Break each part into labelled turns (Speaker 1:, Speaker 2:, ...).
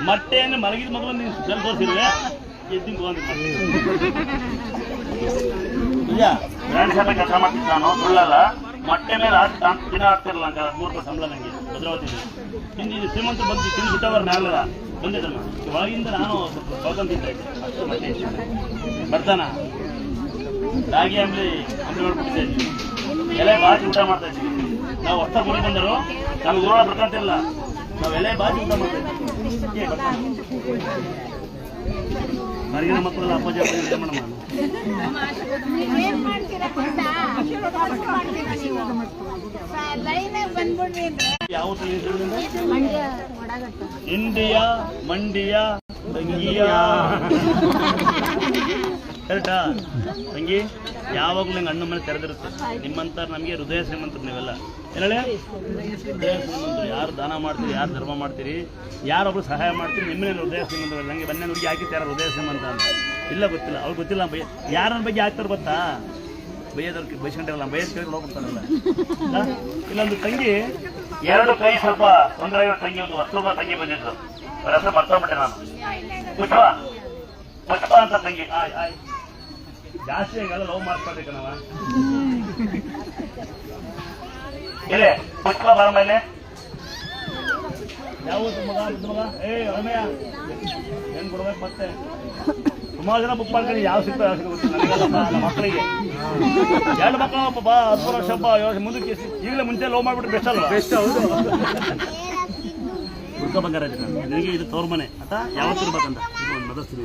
Speaker 1: ಮೊಟ್ಟೆಯನ್ನು ಮಲಗಿದ ಮಗು ನೀವು ಜಲ್ ತೋರಿಸಿದ್ರೆ ಎದ್ದಿನ ನಿಜ ಬ್ರ್ಯಾಂಡ್ ಶಾಪ ಕೆಲಸ ಮಾಡ್ತಿದ್ದ ನಾನು ಸುಳ್ಳಲ್ಲ. ಮೊಟ್ಟೆ ಮೇಲೆ ದಿನ ಆಗ್ತಿರಲ್ಲ ಅಂತ 3 ರೂಪಾಯಿ ಸಂಬಳ ನನಗೆ ಭದ್ರಾವತಿ ಹಿಂದಿ ಶ್ರೀಮಂತರು ಬಂದು ತಿಂದು ಬಿಟ್ಟವ್ರ ಮ್ಯಾಲ ಬಂದಿದ್ದಲ್ಲ ಒಳಗಿಂದ ನಾನು ಬಳ್ಕೊಂತಿದ್ದೆ ಅಷ್ಟು ಮೊಟ್ಟೆ ಬರ್ತಾನ ರಾಗಿ ಅಂಬ್ಲಿ ಮಾಡ್ಬಿಟ್ಟಿದ್ದೆ ಎಲೆ ಬಾಜಿ ಊಟ ಮಾಡ್ತಾ ಇದ್ವಿ ನಾವು. ಹೊಸ ಗುಡಿ ಬಂದರು ನಮ್ಗೆ ಊರ ಬರ್ಕೊಂತಿಲ್ಲ, ನಾವು ಎಲೆ ಬಾಜಿ ಊಟ ಮಾಡ್ತಾ ಇದ್ವಿ. ಮರಿಗಿನ ಮಕ್ಕಳೆಲ್ಲ ಅಪ್ಪಾಜಿ ಏನ್ ಮಾಡಮ್ಮ ಯಾವ ಇಂಡಿಯಾ ಮಂಡಿಯಾ ತಂಗಿಯ ಕರೆಕ್ಟಾ ತಂಗಿ? ಯಾವಾಗಲೂ ನಂಗೆ ಹಣ್ಣು ಮೇಲೆ ತೆರೆದಿರುತ್ತೆ. ನಿಮ್ಮಂತ ನಮಗೆ ಹೃದಯ ಶ್ರೀಮಂತರು ನೀವೆಲ್ಲ ಏನೇ ಹೃದಯ ಶ್ರೀಮಂತರು. ಯಾರು ದಾನ ಮಾಡ್ತೀರಿ, ಯಾರು ಧರ್ಮ ಮಾಡ್ತೀರಿ, ಯಾರೊಬ್ರು ಸಹಾಯ ಮಾಡ್ತೀರಿ, ನಿಮ್ಮನೇ ಹೃದಯ ಶ್ರೀಮಂತರು. ನನಗೆ ಬನ್ನಿ ಹುಡುಗಿ ಹಾಕಿತ್ತು ಯಾರು ಹೃದಯ ಶ್ರೀಮಂತ ಅಂತ ಇಲ್ಲ ಗೊತ್ತಿಲ್ಲ, ಅವ್ರು ಗೊತ್ತಿಲ್ಲ. ಯಾರ ಬಗ್ಗೆ ಹಾಕ್ತಾರೆ ಗೊತ್ತಾ? ಬೈಯೋದವ್ರಿಗೆ ಬೈಸ್ಕೊಂಡಿರಲ್ಲ, ಬೈಯೋದು ಕೇಳಿ ಹೋಗ್ಬಿಡ್ತಾರಲ್ಲ. ಇಲ್ಲೊಂದು ತಂಗಿ 2 ಕೈ ಸ್ವಲ್ಪ ತೊಂದರೆ ತಂಗಿ, ಒಂದು ವರ್ಷದ ತಂಗಿ ಬಂದಿದ್ದು ಹೆಸರು ಮರ್ತೋಗ್ಬಿಟ್ಟೆ ನಾನು. ಪುಷ್ಪ ಪುಷ್ಪ ಅಂತ ತಂಗಿ. ಜಾಸ್ತಿ ಹಂಗೆಲ್ಲ ಲವ್ ಮಾಡ್ಕೊಳ್ಬೇಕು ನಾವ. ಇದೆ ಪುಷ್ಪ ಬರ ಮೇಲೆ ಯಾವ ಮಗ ಮಗ ರಮ್ಯ ಏನ್ ಕೊಡ್ಬೇಕು ಮತ್ತೆ? ಸುಮಾರು ಜನ ಬುಕ್ ಮಾಡ್ಕೊಂಡು ಯಾವ ಸಿಗ್ತದೆ ಯಾವ ಸಿಗುತ್ತೆ ನನಗೆಲ್ಲ. ನಮ್ಮ ಮಕ್ಕಳಿಗೆ 2 ಮಕ್ಕಳು ಬಾ 10 ವರ್ಷ ಮುಂದಕ್ಕೆ ಈಗಲೇ ಮುಂಚೆ ಲವ್ ಮಾಡ್ಬಿಟ್ಟು ಬೆಸ್ಟ್ ಅಲ್ವಾ? ಬೆಸ್ಟ್. ಹೌದು. ಹುಡ್ಕ ಬಂಗಾರ ನಿನಗೆ ಇದು ತೋರ್ ಮನೆ ಅಂತ ಯಾವತ್ತು ಇರ್ಬೇಕಂತ ಒಂದು ಮದಸ್ತೀನಿ.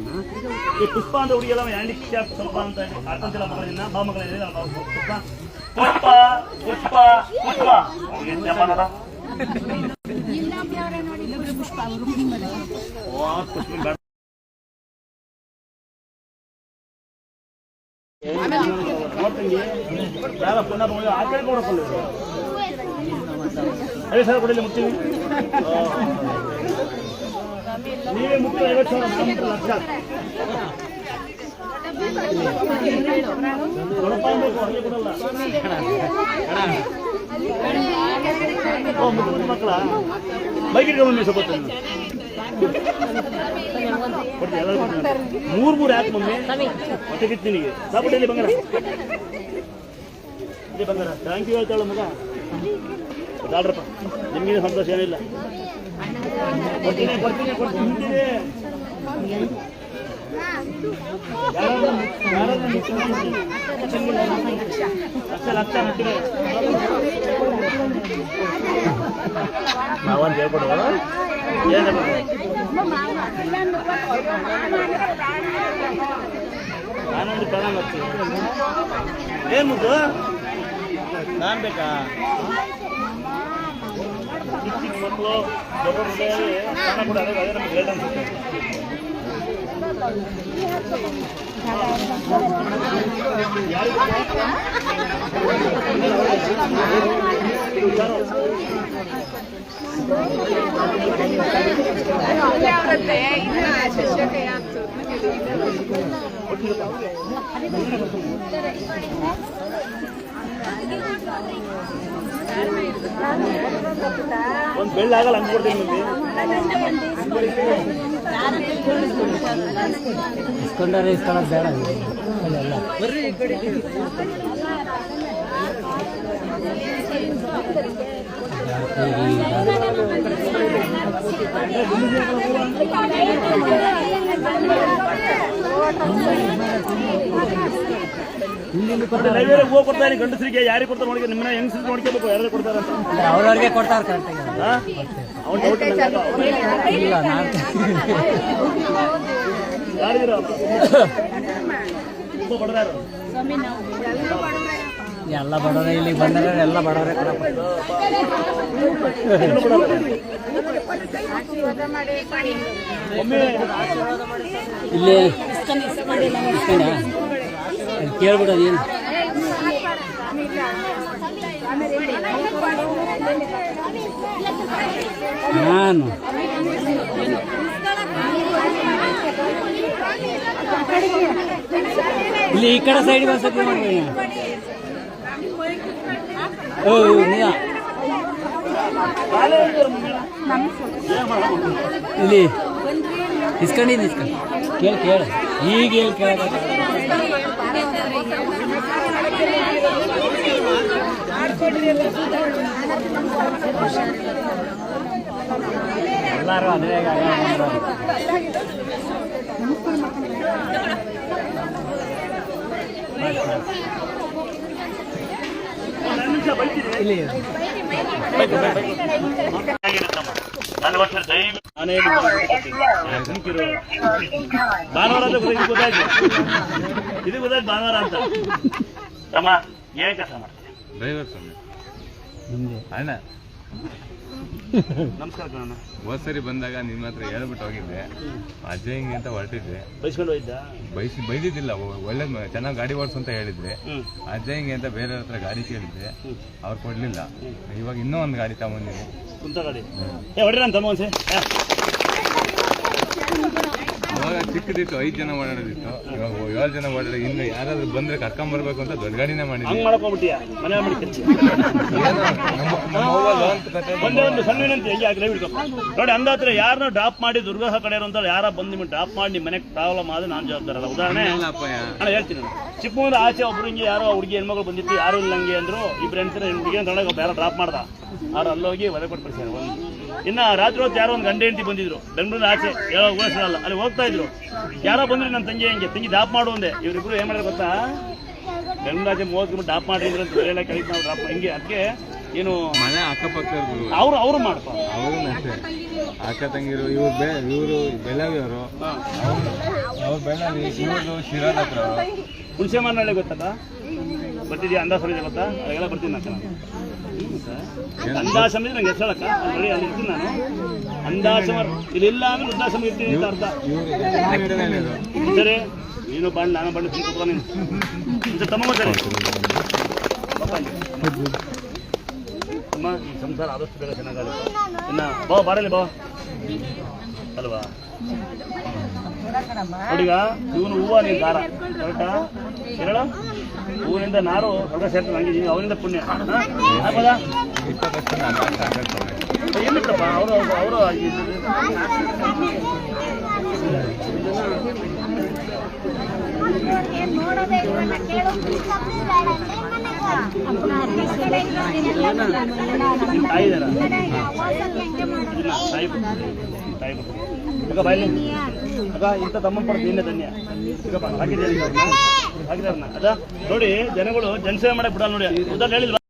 Speaker 1: ಈ ಪುಷ್ಪ ಅಂತ ಹುಡುಗಿಯಲ್ಲ ಹ್ಯಾಂಡಿಕ್ಯಾಪ್ ಸ್ವಲ್ಪ ಅಂತ ಹಾಕಂತಿಲ್ಲ ಮಗಳಿನ ಬಾ ಮಗಳಿಂದ ಪುಷ್ಪ ಪುಷ್ಪ ಪುಷ್ಪ ಪುಷ್ಪ ಪುಷ್ಪ ಯಾರ ಪುನಃ ಆ ಕಡೆ ಕೊಡಕ್ಕಲ್ಲ ಅದೇ ಸರ್ ಕೊಡಲಿ ಮುಟ್ತೀವಿ. ನೀವೇ ಮುಟ್ಟು 50,000 ಲಕ್ಷ ಕೊಡಲ್ಲ. ಮಕ್ಕಳ ಬೈಕಿಗೆ ಬಂದು ಸ್ವಲ್ಪ ಮೂರು ಯಾಕೆ ಮಮ್ಮಿ ಮತ್ತೆ ಕಿತ್ನಿಗೆ ಸಾಪಟ್ಟಲ್ಲಿ ಬಂಗಾರ ಇದೆ ಬಂಗಾರ ಥ್ಯಾಂಕ್ ಯು ಹೇಳ್ತಾಳ ಮಗ. ದಾಡ್ರಪ್ಪ ನಿಮ್ಗೆ ಸಂತೋಷ ಏನಿಲ್ಲ. ಕೊಡ್ತೀನಿ ಕೊಡ್ತೀನಿ ಕೊಡ್ತೀನಿ ಲಕ್ಷ ಮುಟ್ಟಿದೆ ನಾವಂತ ಹೇಳ್ಕೊಡು. ನಾನೊಂದು ಪ್ರಾಣ ಮಾಡ್ತೀನಿ. ಏನ್ ಮುದ್ದು ನಾನ್ ಬೇಕಾ? ಚಿಕ್ಕ ಚಿಕ್ಕ ಮಕ್ಕಳು ದೊಡ್ಡ ಪ್ರಾಣ ಕೂಡ ಅದೇ ನಮ್ಗೆ ಗ್ರೇಟ್ ಅನ್ಸುತ್ತೆ. ಒಂದು ಬೆಳ್ಳಾಗಲ್ಲ ಹಂಗೆ ಕೊಡ್ತೀನಿ ಇಸ್ಕೊಂಡ್ರೆ ಇಸ್ಕೊಳ್ಳೋದು ಬೇಡ ಬರ್ರಿ ಈ ಕಡೆ. ಲೈಬ್ರರಿಗೆ ಹೋಗಿ ಕೊಡ್ತಾರೆ ಗಂಡಸರಿಗೆ ಯಾರಿಗೆ ಕೊಡ್ತಾರೆ ನೋಡಿ, ನಿಮ್ಮನ್ನ ಹೆಂಗಸರಿಗೆ ನೋಡ್ಕೋಬೇಕು ಯಾರು ಕೊಡ್ತಾರೆ ಅಂತ ಅವ್ರವ್ರಿಗೆ ಕೊಡ್ತಾರೆ. ಯಾರಿದ್ದೀರ ತುಂಬ ಬಡದಾರು ಎಲ್ಲ ಬಡವರೇ ಇಲ್ಲಿಗೆ ಬಂದರೆ ಎಲ್ಲ ಬಡವರೇ ಕೊಡಪ್ಪ. ಇಲ್ಲಿ ಕೇಳ್ಬಿಡೋದು ಏನು ನಾನು ಇಲ್ಲಿ ಈ ಕಡೆ ಸೈಡ್ ಬಸ್ಸಕ್ಕೆ ಮಾಡ್ತೀನಿ. ಓ
Speaker 2: ಇಲ್ಲಿ ಇಸ್ಕೊಂಡಿದ್ದು ಕೇಳ ಈಗ ಹೇಳಿ ಕೇಳ ಎಲ್ಲರೂ ಅದೇ ಇಲ್ಲಿ
Speaker 1: ನನ್ನ ವರ್ಷ ನಾನೇ ಭಾನುವಾರ ಅಂತ ಗೊತ್ತಾಯ್ತು ಇದು ಗೊತ್ತಾಯ್ತು ಭಾನುವಾರ ಅಂತ ತಮ್ಮ ಏನ್ ಕೆಲಸ ಮಾಡ್ತೀನಿ
Speaker 3: ಡ್ರೈವರ್ ಸ್ವಾಮಿ ಅಣ್ಣ
Speaker 1: ನಮಸ್ಕಾರ ಕಣ
Speaker 3: ಹೋದ್ ಸರಿ ಬಂದಾಗ ನಿಮ್ಮ ಹತ್ರ ಹೇಳ್ಬಿಟ್ಟು ಹೋಗಿದ್ದೆ ಅಜ್ಜಯ್ ಹಿಂಗೆ ಅಂತ ಹೊರಟಿದ್ದೆ
Speaker 1: ಬೈಸ್ಕೊಂಡು ಹೋಯ್ತಾ
Speaker 3: ಬೈದಿದ್ದಿಲ್ಲ ಒಳ್ಳೆ ಚೆನ್ನಾಗಿ ಗಾಡಿ ಓಡಿಸು ಅಂತ ಹೇಳಿದ್ದೆ ಅಜ್ಜಯ್ ಹಿಂಗೆ ಅಂತ ಬೇರೆ ಹತ್ರ ಗಾಡಿ ಕೇಳಿದ್ದೆ ಅವ್ರು ಕೊಡ್ಲಿಲ್ಲ ಇವಾಗ ಇನ್ನೂ ಒಂದು ಗಾಡಿ ತಗೊಂಡಿದ್ದೀನಿ
Speaker 1: ಕುಂತ ಗಾಡಿ ಹೊಡ್ರಿ ನಾನು ತಮ್ಮ ಒಂದ್ಸೆ
Speaker 3: ಅವಾಗ ಚಿಕ್ಕದಿತ್ತು 5 ಜನ ಓಡಾಡೋದಿತ್ತು ಇವಾಗ 7 ಜನ ಓಡಾಡಿ ಇನ್ನು ಯಾರಾದ್ರೂ ಬಂದ್ರೆ ಕರ್ಕೊಂಬರ್ಬೇಕು ಅಂತ ದೊಡ್ಡ ಗಾಡಿನೇ ಮಾಡಿದ್ವಿ
Speaker 1: ಹಂಗೆ ಮಾಡ್ಕೊಂಡ್ಬಿಟ್ಟಿಯಾ ಮನೆ ಮಾಡಿ ಕೆಚ್ಚಿ ಒಂದೇ ಒಂದು ಸಣ್ಣ ವಿನಂತಿ ಹೆಂಗೆ ಆಗ್ಲೇ ಬಿಡ್ಕಪ್ಪ ನೋಡಿ ಅಂದಾತ್ರ ಯಾರನ್ನ ಡ್ರಾಪ್ ಮಾಡಿ ದುರ್ಗಹ ಕಡೆ ಅಂತ ಯಾರ ಬಂದು ನಿಮ್ಗೆ ಡ್ರಾಪ್ ಮಾಡಿ ನಿಮ್ಮ ಮನೆಗೆ ಪ್ರಾಬ್ಲಮ್ ಆದ್ರೆ ನಾನು ಜವಾಬ್ದಾರಲ್ಲ ಉದಾಹರಣೆ ನಾನು ಹೇಳ್ತೀನಿ ಚಿಕ್ಕಮೂರು ಆಚೆ ಒಬ್ರು ಹಿಂಗೆ ಯಾರೋ ಹುಡುಗಿ ಹೆಣ್ಮಗಳು ಬಂದಿತ್ತು ಯಾರು ಇಲ್ಲ ಹಂಗೆ ಅಂದ್ರು ಇಬ್ರು ಹೆಣ್ತಾರೆ ಹುಡುಗಿ ಅಂತ ಒಬ್ಬ ಯಾರೋ ಡ್ರಾಪ್ ಮಾಡ್ದ ಅವ್ರು ಅಲ್ಲೋಗಿ ಒಲೆ ಕೊಟ್ಬಿಡ್ತಾರೆ ಒಂದು ಇನ್ನು ರಾತ್ರಿ ಹೊತ್ತು ಯಾರೋ ಒಂದು ಗಂಡ ಹೆಂಡತಿ ಬಂದಿದ್ರು ಬೆಂಗಳೂರು ಆಚೆ ಹೇಳೋ ಉಳಿಸಲ್ಲ ಅಲ್ಲಿ ಹೋಗ್ತಾ ಇದ್ರು ಯಾರೋ ಬಂದ್ರಿ ನನ್ನ ತಂಗಿ ಹೆಂಗೆ ತಂಗಿ ಡ್ರಾಪ್ ಮಾಡು ಒಂದೇ ಇವರಿಬ್ರು ಏನ್ ಮಾಡಿದ್ರು ಗೊತ್ತಾ ಬೆಂಗಳೂರು ಆಚೆ 30 ಕಿಲೋಮೀಟರ್ ಡ್ರಾಪ್ ಮಾಡಿದ್ರು ಅಂತ ಎಲ್ಲ ಕಳಿಸಿ ನಾವು ಡ್ರಾಪ್ ಹಿಂಗೆ ಅದಕ್ಕೆ ಏನು
Speaker 3: ಮನೆ ಅಕ್ಕಪಕ್ಕ
Speaker 1: ಅವರು ಮಾಡಪ್ಪ
Speaker 3: ಅವರು ಅಷ್ಟೇ ಅಕ್ಕ ತಂಗಿರು ಇವರು ಬೆಳಗಾವಿ ಅವರು ಅವ್ರು ಬೆಳಗಾವಿ ಇವರು ಶಿರಾದ ಹತ್ರ
Speaker 1: ಹುಣಸೆ ಮಾರ್ನಳ್ಳಿ ಗೊತ್ತಲ್ಲ ಬರ್ತಿದ್ಯಾ ಅಂದಾಜ್ ಇದೆ ಗೊತ್ತಾ ಅದೆಲ್ಲ ಬರ್ತೀನಿ ಅಕ್ಕ ಅಂದಾಜ್ ಸಮಯ ನಂಗೆ ಹೆಸರಕ್ಕ ನೋಡಿ ಅಲ್ಲಿ ಇರ್ತೀನಿ ನಾನು ಅಂದಾಜ್ ಇಲ್ಲಿಲ್ಲ ಅಂದ್ರೆ ವೃದ್ಧಾಶ್ರಮ ಇರ್ತೀನಿ ಅಂತ ಅರ್ಥ ಸರಿ ನೀನು ಬಣ್ಣ ನಾನು ಬಣ್ಣ ತಿಳ್ಕೊಳ ನೀನು ಇಂಥ ತಮ್ಮ ಸರಿ ಅಮ್ಮ ಈ ಸಂಸಾರ ಆದಷ್ಟು ಬೇಗ ಚೆನ್ನಾಗಾಗುತ್ತೆ ಇನ್ನು ಬಾರಲ್ಲಿ ಬಾ ಅಲ್ವಾ ನೋಡಿಗ ಇವನು ಹೂವು ನೀನು ದಾರ ಕರೆಕ್ಟಾ ಹೇಳ ಹೂವಿನಿಂದ ನಾರು ಸ್ವಲ್ಪ ಸೇರ್ತಾರೆ ಹಂಗೆ ಅವರಿಂದ ಪುಣ್ಯ ಆಗ್ಬೋದಾ ಏನಿತ್ತಪ್ಪ ಅವರು ತಾಯಿ ಇದಾರ ತಾಯಿ ಈಗ ಬಾಯಲ್ಲಿ ಅದ ಇಂಥ ತಮ್ಮ ಪಡ್ತು ನಿನ್ನೆ ಧನ್ಯ ಈಗ ಹಾಕಿದ್ದಾರೆ ಅದ ನೋಡಿ ಜನಗಳು ಜನಸೇವೆ ಮಾಡಕ್ ಬಿಡಲ್ಲ ನೋಡಿ ಉದಾಹರಣೆ ಹೇಳಿದ್ವಾ